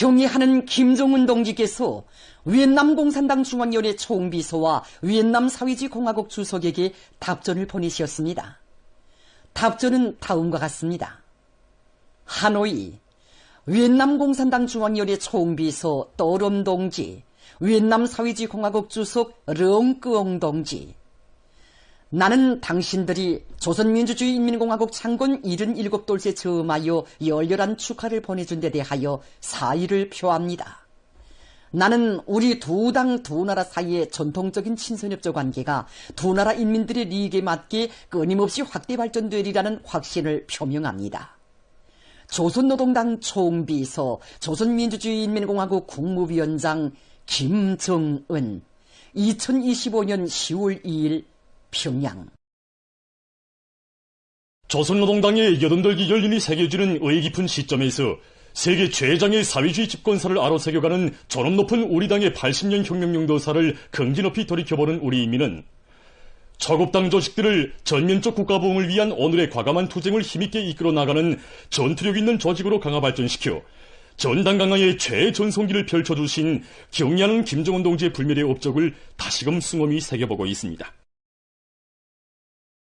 경의하는 김정은 동지께서 위엔남 공산당 중앙위원회 총비서와 위엔남 사회주의 공화국 주석에게 답전을 보내셨습니다. 답전은 다음과 같습니다. 하노이, 위엔남 공산당 중앙위원회 총비서 떠럼 동지, 위엔남 사회주의 공화국 주석 렁끄엉 동지, 나는 당신들이 조선민주주의 인민공화국 창건 77돌째 즈음하여 열렬한 축하를 보내준 데 대하여 사의를 표합니다. 나는 우리 두 당 두 나라 사이의 전통적인 친선협조 관계가 두 나라 인민들의利益에 맞게 끊임없이 확대 발전되리라는 확신을 표명합니다. 조선노동당 총비서, 조선민주주의 인민공화국 국무위원장 김정은, 2025년 10월 2일 평양. 조선노동당의 여든들기 열림이 새겨지는 의의 깊은 시점에서 세계 최장의 사회주의 집권사를 아로새겨가는 존엄 높은 우리 당의 80년 혁명용도사를 긍지 높이 돌이켜보는 우리 인민은 초급당 조직들을 전면적 국가부흥을 위한 오늘의 과감한 투쟁을 힘있게 이끌어 나가는 전투력 있는 조직으로 강화 발전시켜 전당 강화의 최전성기를 펼쳐주신 경의하는 김정은 동지의 불멸의 업적을 다시금 숭엄히 새겨보고 있습니다.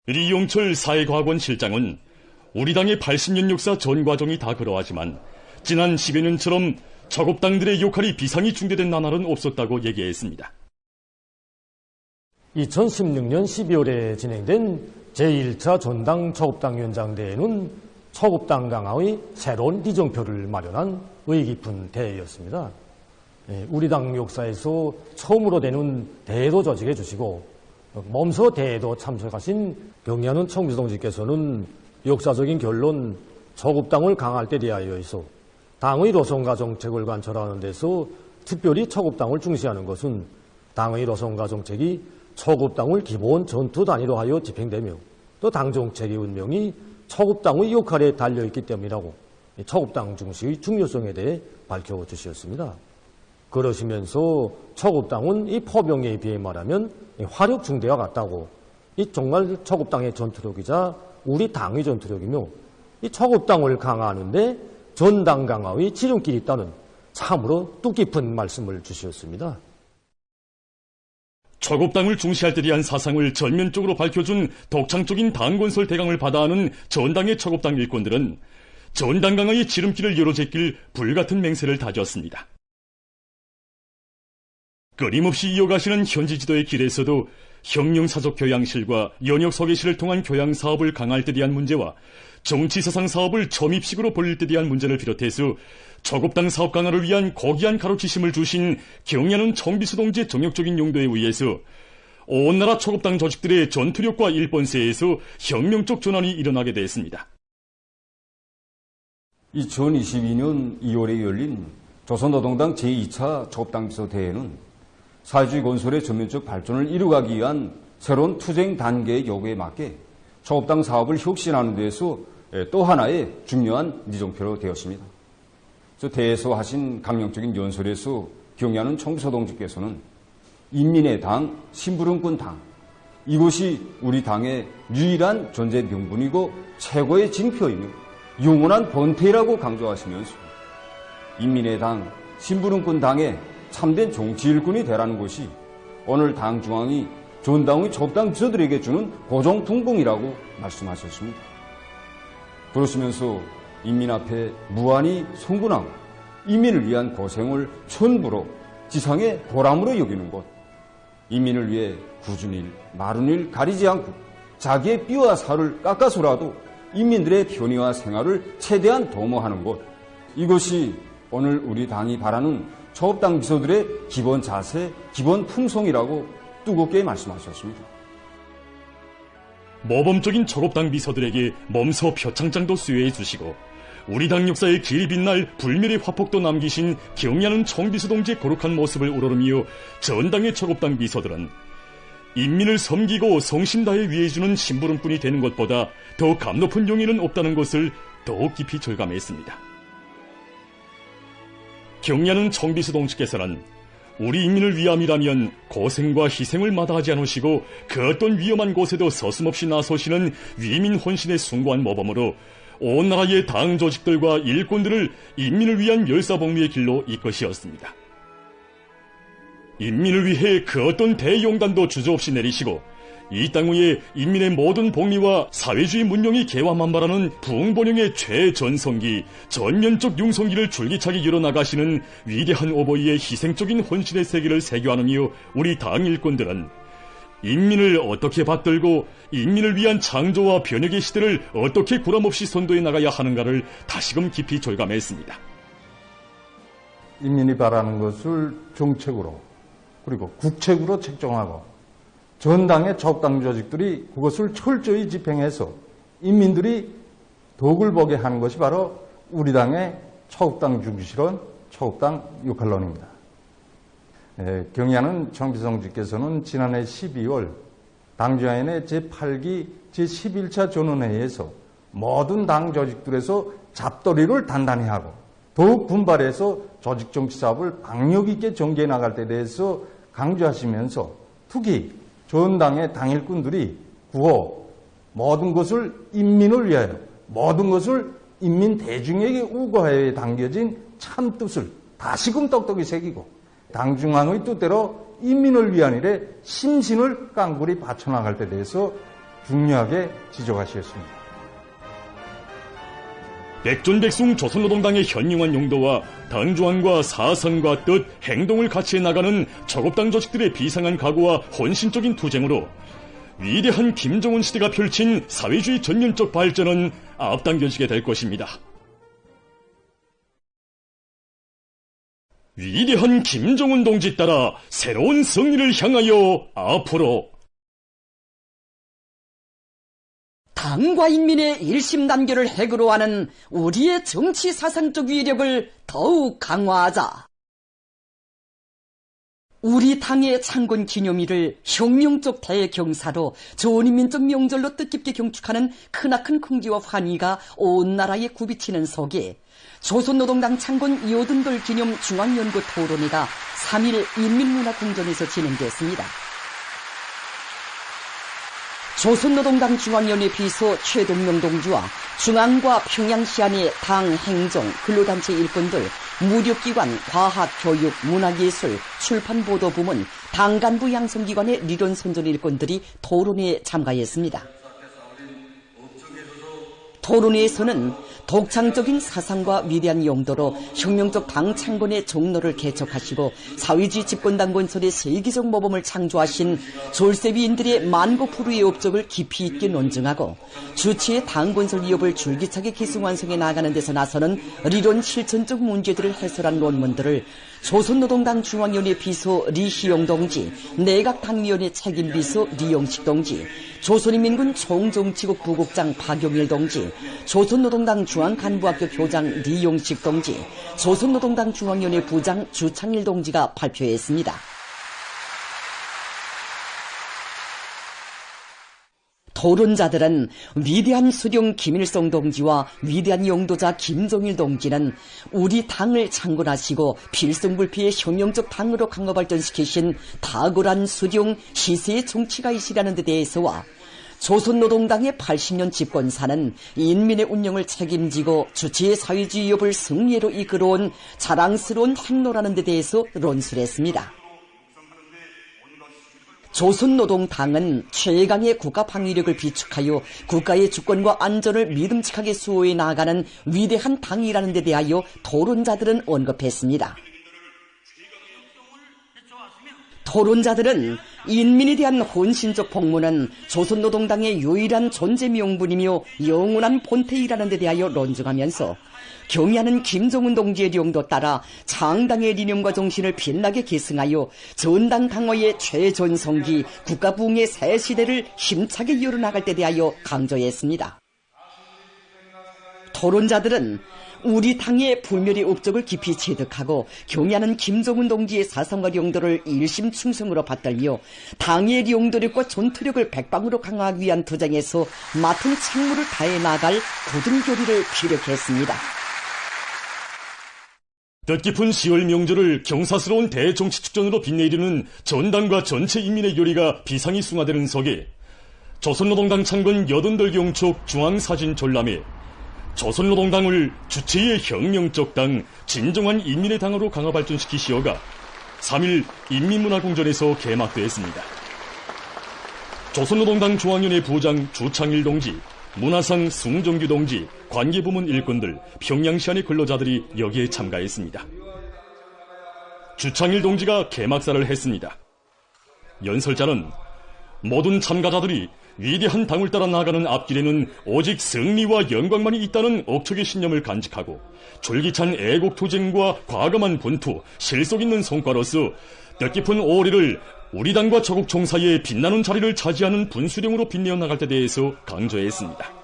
리용철 사회과학원 실장은 우리 당의 80년 역사 전 과정이 다 그러하지만 지난 10여 년처럼 초급당들의 역할이 비상이 중대된 나날은 없었다고 얘기했습니다. 2016년 12월에 진행된 제1차 전당 초급당위원장대회는 초급당 강화의 새로운 비정표를 마련한 의의 깊은 대회였습니다. 우리 당 역사에서 처음으로 되는 대회도 조직해 주시고 몸소 대회도 참석하신 경의하는 총비서 동지께서는 역사적인 결론 초급당을 강화할 때 대하여서 당의 노선과 정책을 관철하는 데서 특별히 초급당을 중시하는 것은 당의 노선과 정책이 초급당을 기본 전투 단위로 하여 집행되며 또 당 정책의 운명이 초급당의 역할에 달려있기 때문이라고 초급당 중시의 중요성에 대해 밝혀주셨습니다. 그러시면서 초급당은 이 포병에 비해 말하면 화력 중대와 같다고 이 정말 초급당의 전투력이자 우리 당의 전투력이며 이 초급당을 강화하는데 전당 강화의 지름길이 있다는 참으로 뜻깊은 말씀을 주셨습니다. 초급당을 중시할 때 대한 사상을 전면적으로 밝혀준 독창적인 당건설 대강을 받아하는 전당의 초급당 일꾼들은 전당 강화의 지름길을 열어제낄 불같은 맹세를 다졌습니다. 끊임없이 이어가시는 현지 지도의 길에서도 혁명사적 교양실과 연역 소개실을 통한 교양 사업을 강화할 때 대한 문제와 정치사상 사업을 점입식으로 벌릴 때 대한 문제를 비롯해서 초급당 사업 강화를 위한 고귀한 가르치심을 주신 경의하는 총비서 동지의 정역적인 용도에 의해서 온 나라 초급당 조직들의 전투력과 일본세에서 혁명적 전환이 일어나게 됐습니다. 2022년 2월에 열린 조선노동당 제2차 초급당 비서 대회는 사회주의 건설의 전면적 발전을 이루기 위한 새로운 투쟁 단계의 요구에 맞게 초급당 사업을 혁신하는 데에서 또 하나의 중요한 니정표로 되었습니다. 대회에서 하신 강령적인 연설에서 경의하는 총비서 동지께서는 인민의 당, 심부름꾼 당, 이것이 우리 당의 유일한 존재 명분이고 최고의 징표이며 영원한 본태라고 강조하시면서 인민의 당, 심부름꾼 당의 참된 정치 일꾼이 되라는 것이 오늘 당 중앙이 전당의 초급당 비서들에게 주는 고정풍봉이라고 말씀하셨습니다. 그러시면서 인민 앞에 무한히 성군하고 인민을 위한 고생을 천부로 지상의 보람으로 여기는 것, 인민을 위해 굳은 일, 마른 일 가리지 않고 자기의 뼈와 살을 깎아서라도 인민들의 편의와 생활을 최대한 도모하는 것, 이것이 오늘 우리 당이 바라는 초급당 비서들의 기본 자세, 기본 품성이라고 뜨겁게 말씀하셨습니다. 모범적인 초급당 비서들에게 몸소 표창장도 수여해 주시고 우리 당 역사의 길이 빛날 불멸의 화폭도 남기신 경의하는 총비서 동지의 거룩한 모습을 우러러미어 전당의 초급당 비서들은 인민을 섬기고 성심 다해 위해주는 심부름꾼이 되는 것보다 더 감높은 용의는 없다는 것을 더욱 깊이 절감했습니다. 경의하는 총비서 동지께서는 우리 인민을 위함이라면 고생과 희생을 마다하지 않으시고 그 어떤 위험한 곳에도 서슴없이 나서시는 위민 혼신의 숭고한 모범으로 온 나라의 당 조직들과 일꾼들을 인민을 위한 멸사복무의 길로 이것이었습니다. 인민을 위해 그 어떤 대용단도 주저없이 내리시고 이 땅 위에 인민의 모든 복리와 사회주의 문명이 개화만발하는 부흥번영의 최전성기, 전면적 융성기를 줄기차게 이뤄나가시는 위대한 오버이의 희생적인 헌신의 세계를 새겨하느며 우리 당 일꾼들은 인민을 어떻게 받들고 인민을 위한 창조와 변혁의 시대를 어떻게 구람없이 선도해 나가야 하는가를 다시금 깊이 절감했습니다. 인민이 바라는 것을 정책으로 그리고 국책으로 책정하고 전당의 적당 조직들이 그것을 철저히 집행해서 인민들이 덕을 보게 하는 것이 바로 우리 당의 처국당 중시론, 처국당 육할론입니다. 경의하는 정비성주께서는 지난해 12월 당주하인의 제8기 제11차 전원회의에서 모든 당 조직들에서 잡돌이를 단단히 하고 더욱 분발해서 조직정치 사업을 박력 있게 전개해 나갈 때 대해서 강조하시면서 특히 전당의 당일꾼들이 구호 모든 것을 인민을 위하여 모든 것을 인민 대중에게 우거하여 당겨진 참 뜻을 다시금 똑똑히 새기고 당중앙의 뜻대로 인민을 위한 일에 심신을 깡굴이 바쳐나갈 때 대해서 중요하게 지적하셨습니다. 백존백승 조선노동당의 현명한 용도와 당중앙과 사상과 뜻, 행동을 같이 해나가는 적업당 조직들의 비상한 각오와 헌신적인 투쟁으로 위대한 김정은 시대가 펼친 사회주의 전면적 발전은 앞당겨지게 될 것입니다. 위대한 김정은 동지 따라 새로운 승리를 향하여 앞으로 당과 인민의 일심단결을 핵으로 하는 우리의 정치 사상적 위력을 더욱 강화하자. 우리 당의 창건 기념일을 혁명적 대경사로 전인민적 명절로 뜻깊게 경축하는 크나큰 긍지와 환희가 온 나라에 굽이치는 속에 조선노동당 창건 여든돌 기념 중앙연구 토론회가 3일 인민문화궁전에서 진행됐습니다. 조선노동당 중앙위원회 비서 최동명 동지와 중앙과 평양시안의 당 행정, 근로단체 일꾼들, 무력기관, 과학, 교육, 문화예술, 출판보도부문, 당 간부 양성기관의 리론선전 일꾼들이 토론회에 참가했습니다. 토론회에서는 독창적인 사상과 위대한 용도로 혁명적 당 창건의 종로를 개척하시고 사회주의 집권당 건설의 세계적 모범을 창조하신 졸세위인들의 만고푸르의 업적을 깊이 있게 논증하고 주체의 당 건설 위협을 줄기차게 계승 완성해 나가는 데서 나서는 리론 실천적 문제들을 해설한 논문들을 조선노동당 중앙위원회 비서 리희용 동지, 내각당위원회 책임비서 리용식 동지, 조선인민군 총정치국 부국장 박용일 동지, 조선노동당 중앙간부학교 교장 리용식 동지, 조선노동당 중앙위원회 부장 주창일 동지가 발표했습니다. 토론자들은 위대한 수령 김일성 동지와 위대한 용도자 김정일 동지는 우리 당을 창건하시고 필승불피의 혁명적 당으로 강화 발전시키신 탁월한 수령 시세의 정치가이시라는 데 대해서와 조선노동당의 80년 집권사는 인민의 운영을 책임지고 주체의 사회주의 위협을 승리로 이끌어온 자랑스러운 행로라는 데 대해서論述했습니다. 조선노동당은 최강의 국가 방위력을 비축하여 국가의 주권과 안전을 믿음직하게 수호해 나가는 위대한 당이라는 데 대하여 토론자들은 언급했습니다. 토론자들은 인민에 대한 혼신적 복무는 조선노동당의 유일한 존재 명분이며 영원한 본태이라는 데 대하여 논증하면서 경의하는 김정은 동지의 용도 따라 창당의理念과 정신을 빛나게 계승하여 전당 강화의 최전성기 국가 부흥의 새 시대를 힘차게 이어나갈 때 대하여 강조했습니다. 토론자들은 우리 당의 불멸의 업적을 깊이 체득하고 경의하는 김정은 동지의 사상과 용도를 일심 충성으로 받들며 당의 용도력과 전투력을 백방으로 강화하기 위한 투쟁에서 맡은 책무를 다해 나갈 굳은 결의를 피력했습니다. 뜻깊은 10월 명절을 경사스러운 대정치 축전으로 빛내이르는 전당과 전체 인민의 결의가 비상이 숭화되는 속에 조선노동당 창건 80돌 경축 중앙사진 전람회, 조선노동당을 주체의 혁명적 당, 진정한 인민의 당으로 강화 발전시키시어가 3일 인민문화궁전에서 개막되었습니다. 조선노동당 중앙위원회 부장 주창일 동지, 문화상 숭정규 동지, 관계부문 일꾼들, 평양시안의 근로자들이 여기에 참가했습니다. 주창일 동지가 개막사를 했습니다. 연설자는 모든 참가자들이 위대한 당을 따라 나아가는 앞길에는 오직 승리와 영광만이 있다는 억척의 신념을 간직하고 졸기찬 애국투쟁과 과감한 분투, 실속 있는 성과로서 뜻깊은 오래를 우리 당과 조국총 사이에 빛나는 자리를 차지하는 분수령으로 빛내어 나갈 때 대해서 강조했습니다.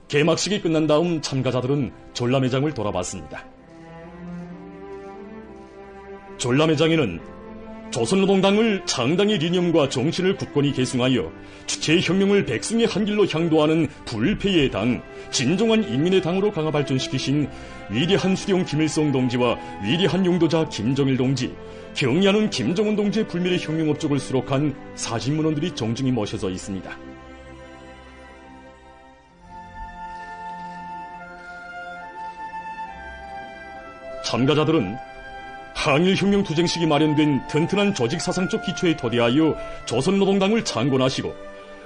개막식이 끝난 다음 참가자들은 전람회장을 돌아봤습니다. 전람회장에는 조선노동당을 창당의理念과 정신을 굳건히 계승하여 주체의 혁명을 백성의 한 길로 향도하는 불패의 당, 진정한 인민의 당으로 강화 발전시키신 위대한 수령 김일성 동지와 위대한 용도자 김정일 동지, 경의하는 김정은 동지의 불멸의 혁명 업적을 수록한 사진문헌들이 정중히 모셔져 있습니다. 참가자들은 항일혁명 투쟁식이 마련된 튼튼한 조직사상적 기초에 토대하여 조선노동당을 창건하시고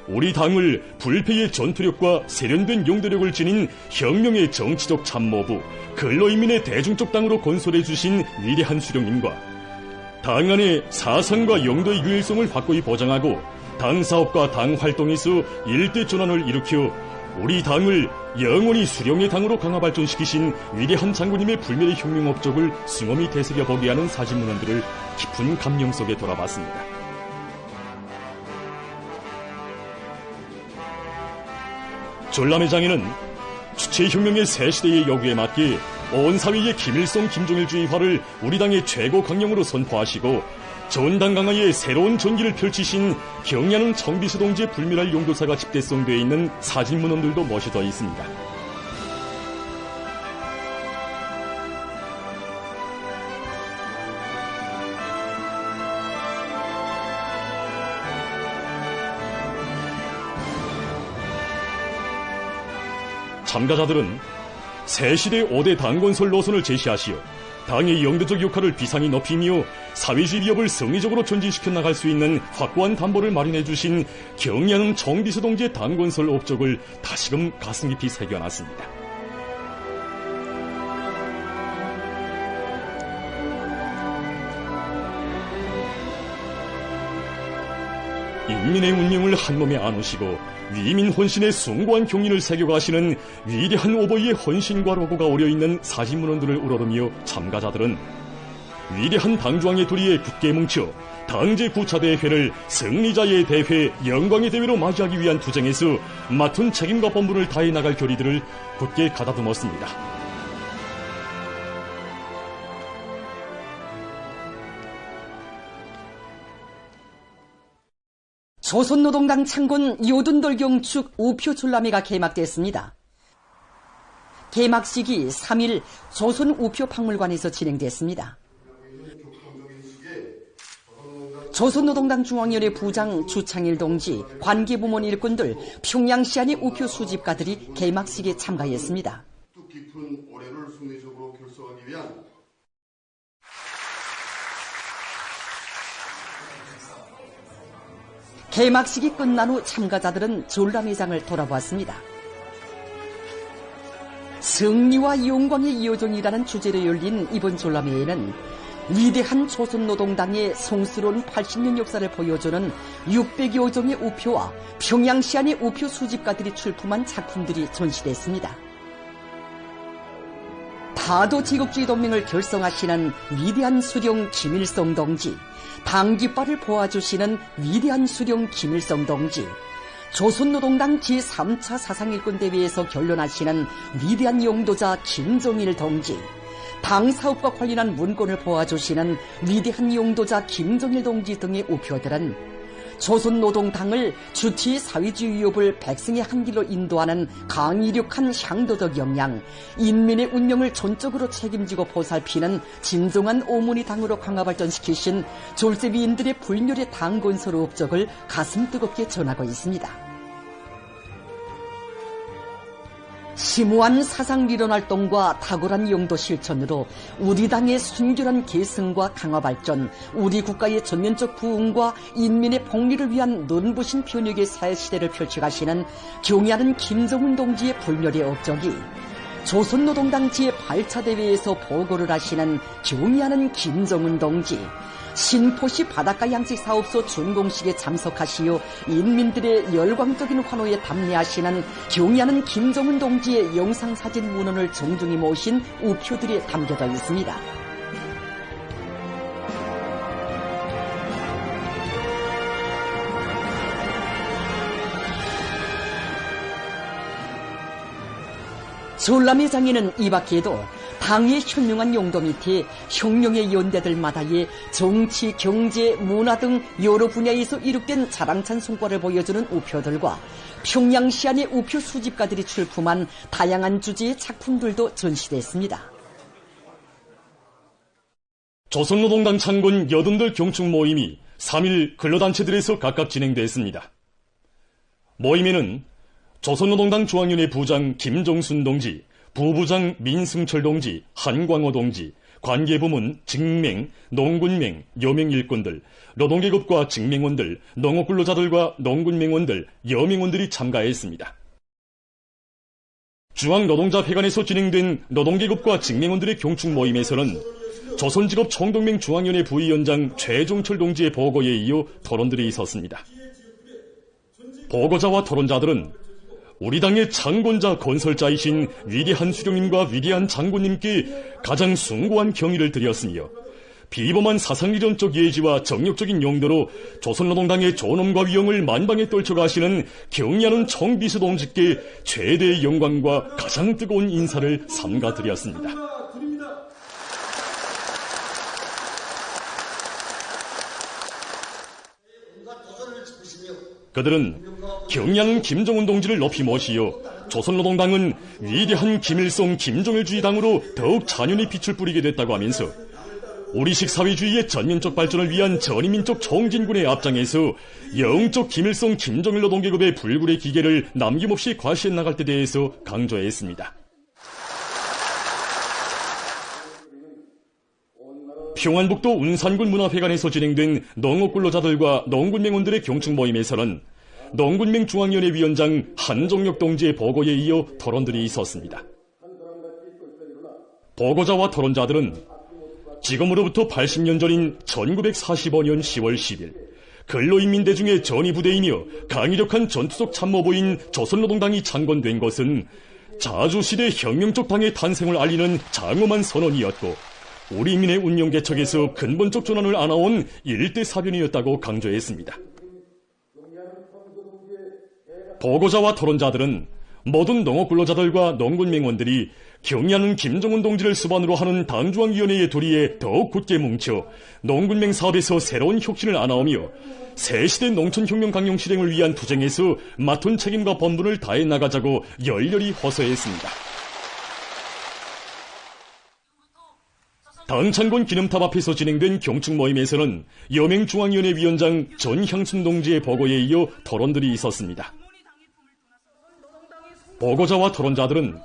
우리 당을 불패의 전투력과 세련된 용도력을 지닌 혁명의 정치적 참모부, 근로인민의 대중적 당으로 건설해 주신 위대한 수령님과 당 안의 사상과 용도의 유일성을 확고히 보장하고 당 사업과 당 활동에서 일대 전환을 일으켜 우리 당을 영원히 수령의 당으로 강화 발전시키신 위대한 장군님의 불멸의 혁명 업적을 숭엄히 되새겨보게 하는 사진문헌들을 깊은 감명 속에 돌아봤습니다. 전람회장에는 주체혁명의 새 시대의 요구에 맞게 온 사회의 김일성 김정일주의화를 우리 당의 최고 강령으로 선포하시고 전당 강화의 새로운 전기를 펼치신 경의하는 청비서 동지의 불멸할 용도사가 집대성되어 있는 사진문헌들도 모셔져 있습니다. 참가자들은 새시대 5대 당건설 노선을 제시하시어 당의 영도적 역할을 비상히 높이며 사회주의 위협을 성리적으로 전진시켜 나갈 수 있는 확고한 담보를 마련해 주신 경의하는 청비서 동지의 당건설 업적을 다시금 가슴 깊이 새겨놨습니다. 인민의 운명을 한몸에 안으시고 위민 혼신의 숭고한 경륜을 새겨가시는 위대한 오버이의 헌신과 로고가 어려있는 사진문헌들을 우러르며 참가자들은 위대한 당중앙의 도리에 굳게 뭉쳐 당제 9차 대회를 승리자의 대회, 영광의 대회로 맞이하기 위한 투쟁에서 맡은 책임과 본분을 다해 나갈 결의들을 굳게 가다듬었습니다. 조선노동당 창건 요둔돌경 축 우표 전람회가 개막됐습니다. 개막식이 3일 조선우표박물관에서 진행됐습니다. 조선노동당 중앙위원회 부장 주창일 동지, 관계부문 일꾼들, 평양시안의 우표 수집가들이 개막식에 참가했습니다. 뜻깊은 올해를 승리적으로 결성하기 위한 개막식이 끝난 후 참가자들은 전람회장을 돌아보았습니다. 승리와 영광의 요정이라는 주제로 열린 이번 전람회에는 위대한 조선노동당의 성스러운 80년 역사를 보여주는 600여 종의 우표와 평양시안의 우표 수집가들이 출품한 작품들이 전시됐습니다. 파도 제국주의 동맹을 결성하시는 위대한 수령 김일성 동지, 당깃발을 보아주시는 위대한 수령 김일성 동지, 조선노동당 제3차 사상일꾼대회에서 결론하시는 위대한 용도자 김정일 동지, 당 사업과 관련한 문건을 보아주시는 위대한 용도자 김정일 동지 등의 우표들은 조선노동당을 주치 사회주의 위협을 백성의 한길로 인도하는 강력한 향도적 역량, 인민의 운명을 전적으로 책임지고 보살피는 진정한 오문의 당으로 강화 발전시키신 졸세비인들의 불멸의 당 건설 업적을 가슴 뜨겁게 전하고 있습니다. 심오한 사상 미련 활동과 탁월한 용도 실천으로 우리 당의 순결한 계승과 강화 발전, 우리 국가의 전면적 부흥과 인민의 복리를 위한 눈부신 변혁의 새시대를 펼쳐가시는 경의하는 김정은 동지의 불멸의 업적이 조선노동당 제8차 대회에서 보고를 하시는 경의하는 김정은 동지, 신포시 바닷가 양식사업소 준공식에 참석하시어 인민들의 열광적인 환호에 담례하시는 경의하는 김정은 동지의 영상사진 문헌을 정중히 모신 우표들이 담겨져 있습니다. 전람회 장에는 이 밖에도 당의 현명한 용도 밑에 혁명의 연대들마다의 정치, 경제, 문화 등 여러 분야에서 이룩된 자랑찬 성과를 보여주는 우표들과 평양시안의 우표 수집가들이 출품한 다양한 주제의 작품들도 전시됐습니다. 조선노동당 창건 80돌 경축 모임이 3일 근로단체들에서 각각 진행됐습니다. 모임에는 조선노동당 중앙위원회 부장 김종순 동지, 부부장 민승철 동지, 한광호 동지, 관계부문, 직맹, 농군맹, 여맹일꾼들, 노동계급과 직맹원들, 농업근로자들과 농군맹원들, 여맹원들이 참가했습니다. 중앙노동자회관에서 진행된 노동계급과 직맹원들의 경축 모임에서는 조선직업 총동맹 중앙위원회 부위원장 최종철 동지의 보고에 이어 토론들이 있었습니다. 보고자와 토론자들은 우리 당의 창건자 건설자이신 위대한 수령님과 위대한 장군님께 가장 숭고한 경의를 드렸으며 비범한 사상리론적 예지와 정력적인 용도로 조선노동당의 존엄과 위엄을 만방에 떨쳐가시는 경의하는 총비서 동지께 최대의 영광과 가장 뜨거운 인사를 삼가드렸습니다. 그들은 경의하는 김정은 동지를 높이 모시어 조선노동당은 위대한 김일성 김정일주의 당으로 더욱 잔연히 빛을 뿌리게 됐다고 하면서 우리식 사회주의의 전면적 발전을 위한 전위민족 총진군의 앞장에서 영적 김일성 김정일 노동계급의 불굴의 기계를 남김없이 과시해 나갈 때 대해서 강조했습니다. 평안북도 운산군 문화회관에서 진행된 농업근로자들과 농군맹원들의 경축 모임에서는 농군맹 중앙위원회 위원장 한종혁 동지의 보고에 이어 토론들이 있었습니다. 보고자와 토론자들은 지금으로부터 80년 전인 1945년 10월 10일 근로인민대중의 전위부대이며 강력한 전투적 참모부인 조선노동당이 창건된 것은 자주시대 혁명적 당의 탄생을 알리는 장엄한 선언이었고 우리 인민의 운명개척에서 근본적 전환을 안아온 일대 사변이었다고 강조했습니다. 보고자와 토론자들은 모든 농업근로자들과 농군맹원들이 경의하는 김정은 동지를 수반으로 하는 당중앙위원회의 도리에 더욱 굳게 뭉쳐 농군맹 사업에서 새로운 혁신을 안아오며 새시대 농촌혁명 강령 실행을 위한 투쟁에서 맡은 책임과 본분을 다해 나가자고 열렬히 호소했습니다. 당창건 기념탑 앞에서 진행된 경축 모임에서는 여맹중앙위원회 위원장 전향순 동지의 보고에 이어 토론들이 있었습니다. 보고자와 토론자들은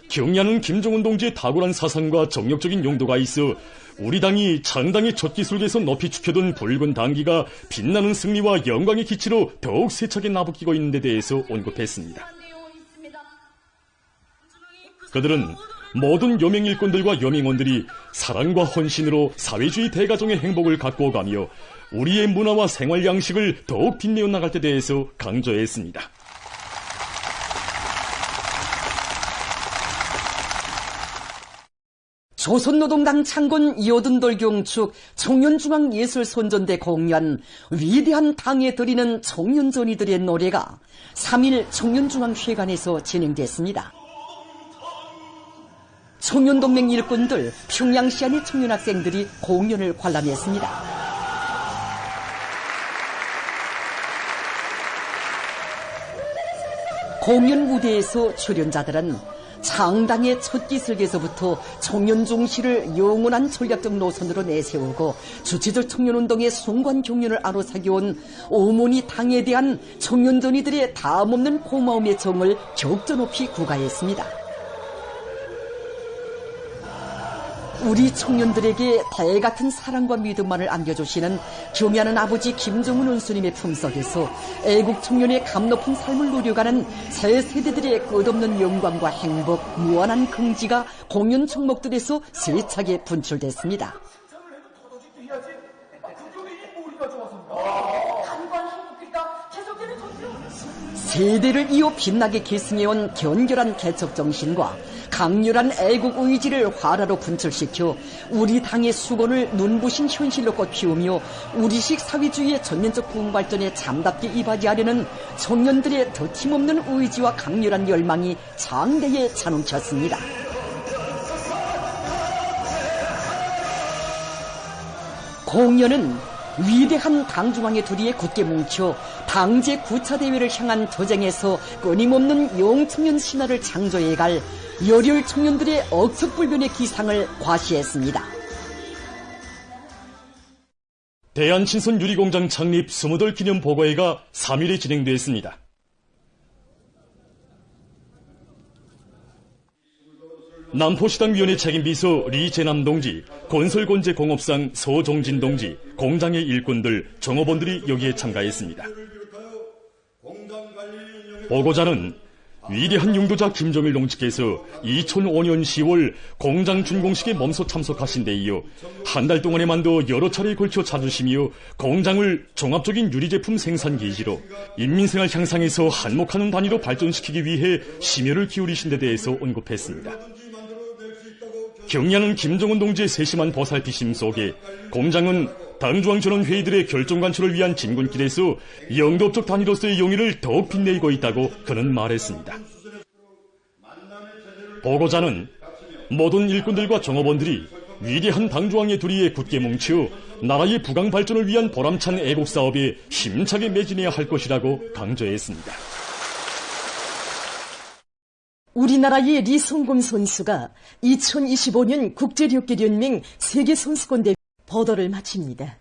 경의하는 김정은 동지의 탁월한 사상과 정력적인 용도가 있어 우리 당이 창당의 첫 기술에서 높이 축혀둔 붉은 당기가 빛나는 승리와 영광의 기치로 더욱 세차게 나부끼고 있는 데 대해서 언급했습니다. 그들은 모든 여맹일꾼들과 여맹원들이 사랑과 헌신으로 사회주의 대가정의 행복을 가꾸어 가며 우리의 문화와 생활 양식을 더욱 빛내어 나갈 때 대해서 강조했습니다. 조선노동당 창건 80돌 경축 청년중앙예술손전대 공연 위대한 당에 드리는 청년전이들의 노래가 3일 청년중앙회관에서 진행됐습니다. 청년동맹 일꾼들, 평양시안의 청년학생들이 공연을 관람했습니다. 공연 무대에서 출연자들은 창당의 첫 기슭에서부터 청년 중시를 영원한 전략적 노선으로 내세우고 주체적 청년운동의 순관 경륜을 아로새겨온 어머니 당에 대한 청년전이들의 다함없는 고마움의 정을 격조 높이 구가했습니다. 우리 청년들에게 달같은 사랑과 믿음만을 안겨주시는 교미하는 아버지 김정은 원수님의 품속에서 애국 청년의 감높은 삶을 누려가는 새 세대들의 끝없는 영광과 행복, 무한한 긍지가 공연 종목들에서 세차게 분출됐습니다. 세대를 이어 빛나게 계승해온 견결한 개척 정신과 강렬한 애국 의지를 활화로 분출시켜 우리 당의 수건을 눈부신 현실로 꽃피우며 우리식 사회주의의 전면적 부흥 발전에 잠답게 이바지하려는 청년들의 더팀없는 의지와 강렬한 열망이 장대에 자동쳤습니다. 공연은 위대한 당중앙의 둘이에 굳게 뭉쳐 당제 9차 대회를 향한 도쟁에서 끊임없는 영청년 신화를 창조해갈 열혈 청년들의 억척불변의 기상을 과시했습니다. 대한친선 유리공장 창립 20돌 기념 보고회가 3일에 진행됐습니다. 남포시당위원회 책임비서 리재남 동지, 건설건재공업상 서종진 동지, 공장의 일꾼들, 정업원들이 여기에 참가했습니다. 보고자는 위대한 용도자 김정일 동지께서 2005년 10월 공장 준공식에 몸소 참석하신 데 이어 한 달 동안에만도 여러 차례에 걸쳐 찾으시며 공장을 종합적인 유리제품 생산 기지로 인민생활 향상에서 한몫하는 단위로 발전시키기 위해 심혈을 기울이신 데 대해서 언급했습니다. 경의하는 김정은 동지의 세심한 보살피심 속에 공장은 당중앙전원회의들의 결정 관철을 위한 진군길에서 영도적 단위로서의 용의를 더욱 빛내고 있다고 그는 말했습니다. 보고자는 모든 일꾼들과 정업원들이 위대한 당중앙의 둘이에 굳게 뭉쳐 나라의 부강 발전을 위한 보람찬 애국사업에 힘차게 매진해야 할 것이라고 강조했습니다. 우리나라의 리성곤 선수가 2025년 국제력계연맹 세계선수권 대회 보도를 마칩니다.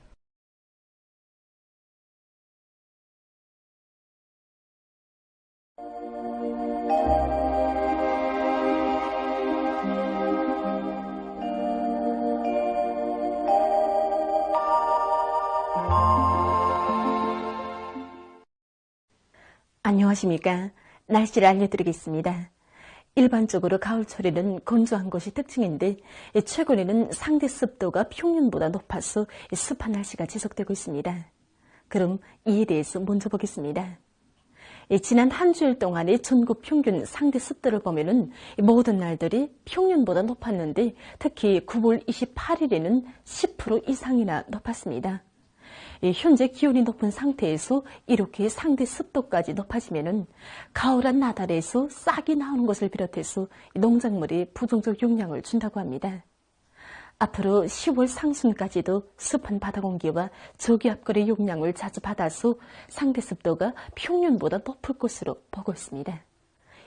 안녕하십니까. 날씨를 알려드리겠습니다. 일반적으로 가을철에는 건조한 것이 특징인데 최근에는 상대 습도가 평년보다 높아서 습한 날씨가 지속되고 있습니다. 그럼 이에 대해서 먼저 보겠습니다. 지난 한 주일 동안의 전국 평균 상대 습도를 보면은 모든 날들이 평년보다 높았는데 특히 9월 28일에는 10% 이상이나 높았습니다. 현재 기온이 높은 상태에서 이렇게 상대 습도까지 높아지면은 가을한 나달에서 싹이 나오는 것을 비롯해서 농작물이 부정적 영향을 준다고 합니다. 앞으로 10월 상순까지도 습한 바다 공기와 저기압골의 영향을 자주 받아서 상대 습도가 평년보다 높을 것으로 보고 있습니다.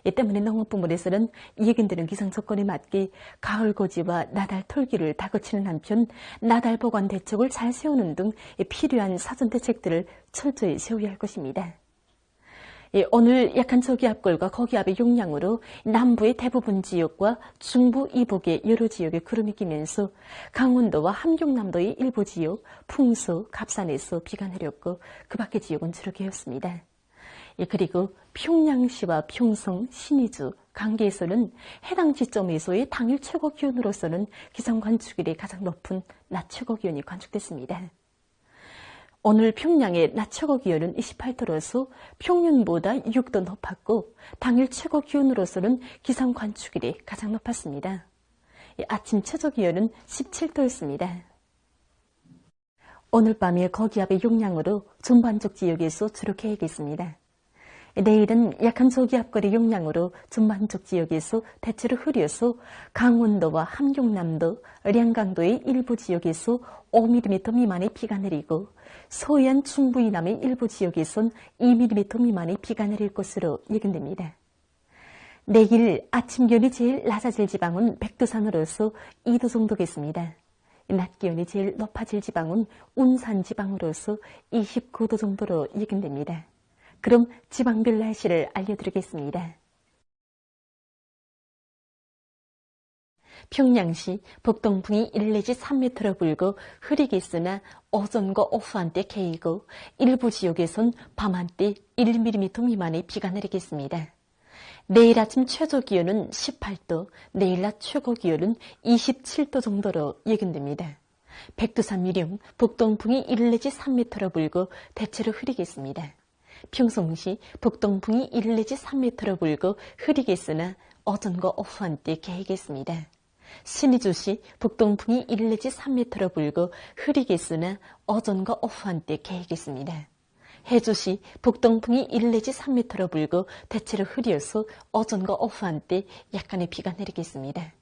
이 때문에 농업부문에서는 예견되는 기상 조건에 맞게 가을 고지와 나달 털기를 다그치는 한편 나달 보관 대책을 잘 세우는 등 필요한 사전 대책들을 철저히 세워야 할 것입니다. 오늘 약한 저기압골과 거기압의 영향으로 남부의 대부분 지역과 중부 이북의 여러 지역에 구름이 끼면서 강원도와 함경남도의 일부 지역, 풍수, 갑산에서 비가 내렸고 그 밖의 지역은 주로 개었습니다. 그리고 평양시와 평성, 신의주, 강계에서는 해당 지점에서의 당일 최고 기온으로서는 기상 관측일이 가장 높은 낮 최고 기온이 관측됐습니다. 오늘 평양의 낮 최고 기온은 28도로서 평년보다 6도 높았고 당일 최고 기온으로서는 기상 관측일이 가장 높았습니다. 아침 최저 기온은 17도였습니다. 오늘 밤에 거기압의 영향으로 전반적 지역에서 주로 개겠습니다. 내일은 약한 저기압골의 영향으로 전반적 지역에서 대체로 흐려서 강원도와 함경남도, 량강도의 일부 지역에서 5mm 미만의 비가 내리고 서해안 중부 이남의 일부 지역에선 2mm 미만의 비가 내릴 것으로 예견됩니다. 내일 아침 기온이 제일 낮아질 지방은 백두산으로서 2도 정도겠습니다. 낮 기온이 제일 높아질 지방은 운산 지방으로서 29도 정도로 예견됩니다. 그럼 지방별 날씨를 알려드리겠습니다. 평양시 북동풍이 1 내지 3m로 불고 흐리겠으나 오전과 오후 한때 개이고 일부 지역에선 밤 한때 1mm 미만의 비가 내리겠습니다. 내일 아침 최저 기온은 18도, 내일 낮 최고 기온은 27도 정도로 예견됩니다. 백두산 미령 북동풍이 1 내지 3m로 불고 대체로 흐리겠습니다. 평송시 북동풍이 1 내지 3m로 불고 흐리겠으나 오전과 오후 한때 개이겠습니다. 신의주시 북동풍이 1 내지 3m로 불고 흐리겠으나 오전과 오후 한때 개이겠습니다. 해주시 북동풍이 1 내지 3m로 불고 대체로 흐려서 오전과 오후 한때 약간의 비가 내리겠습니다.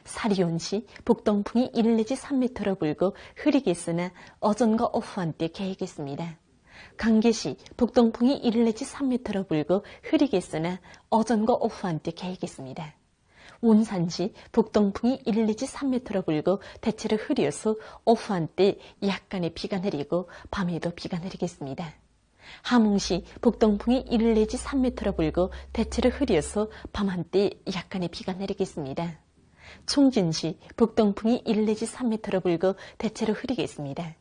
사리온시 북동풍이 1 내지 3m로 불고 흐리겠으나 오전과 오후 한때 개이겠습니다. 강계시 북동풍이 1 내지 3m로 불고 흐리겠으나 오전과 오후 한때 개이겠습니다. 운산시 북동풍이 1 내지 3m로 불고 대체로 흐려서 오후 한때 약간의 비가 내리고 밤에도 비가 내리겠습니다. 함흥시 북동풍이 1 내지 3m로 불고 대체로 흐려서 밤 한때 약간의 비가 내리겠습니다. 총진시 북동풍이 1 내지 3m로 불고 대체로 흐리겠습니다.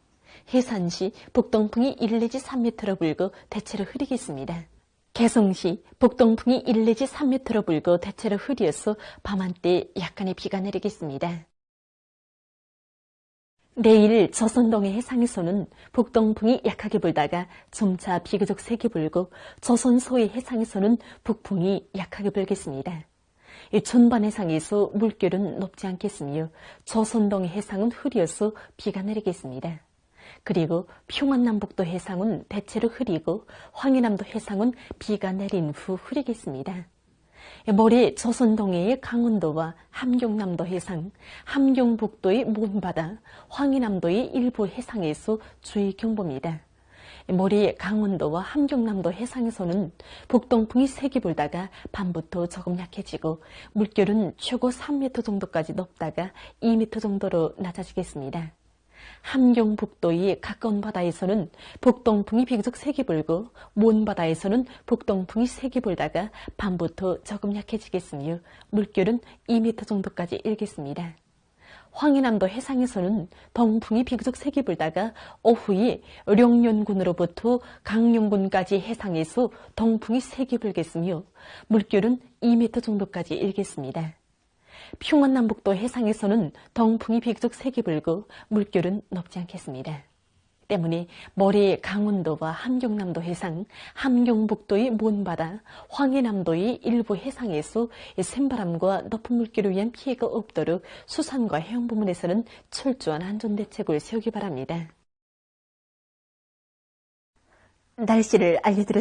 해산시 북동풍이 1 내지 3m로 불고 대체로 흐리겠습니다. 개성시 북동풍이 1 내지 3m로 불고 대체로 흐려서 밤 한때 약간의 비가 내리겠습니다. 내일 조선동해 해상에서는 북동풍이 약하게 불다가 점차 비교적 세게 불고 조선소해 해상에서는 북풍이 약하게 불겠습니다. 전반 해상에서 물결은 높지 않겠으며 조선동해 해상은 흐려서 비가 내리겠습니다. 그리고 평안남북도 해상은 대체로 흐리고 황해남도 해상은 비가 내린 후 흐리겠습니다. 모레 조선동해의 강원도와 함경남도 해상, 함경북도의 먼바다, 황해남도의 일부 해상에서 주의경보입니다. 모레 강원도와 함경남도 해상에서는 북동풍이 세게 불다가 밤부터 조금 약해지고 물결은 최고 3m 정도까지 높다가 2m 정도로 낮아지겠습니다. 함경북도의 가까운 바다에서는 북동풍이 비교적 세게 불고 먼 바다에서는 북동풍이 세게 불다가 밤부터 조금 약해지겠으며 물결은 2m 정도까지 일겠습니다. 황해남도 해상에서는 동풍이 비교적 세게 불다가 오후에 룡년군으로부터 강룡군까지 해상에서 동풍이 세게 불겠으며 물결은 2m 정도까지 일겠습니다. 평안남북도 해상에서는 동풍이 비교적 세게 불고 물결은 높지 않겠습니다. 때문에 모레 강원도와 함경남도 해상, 함경북도의 먼바다, 황해남도의 일부 해상에서 샘바람과 높은 물결을 위한 피해가 없도록 수산과 해양 부문에서는 철저한 안전대책을 세우기 바랍니다. 날씨를 알려드렸습니다.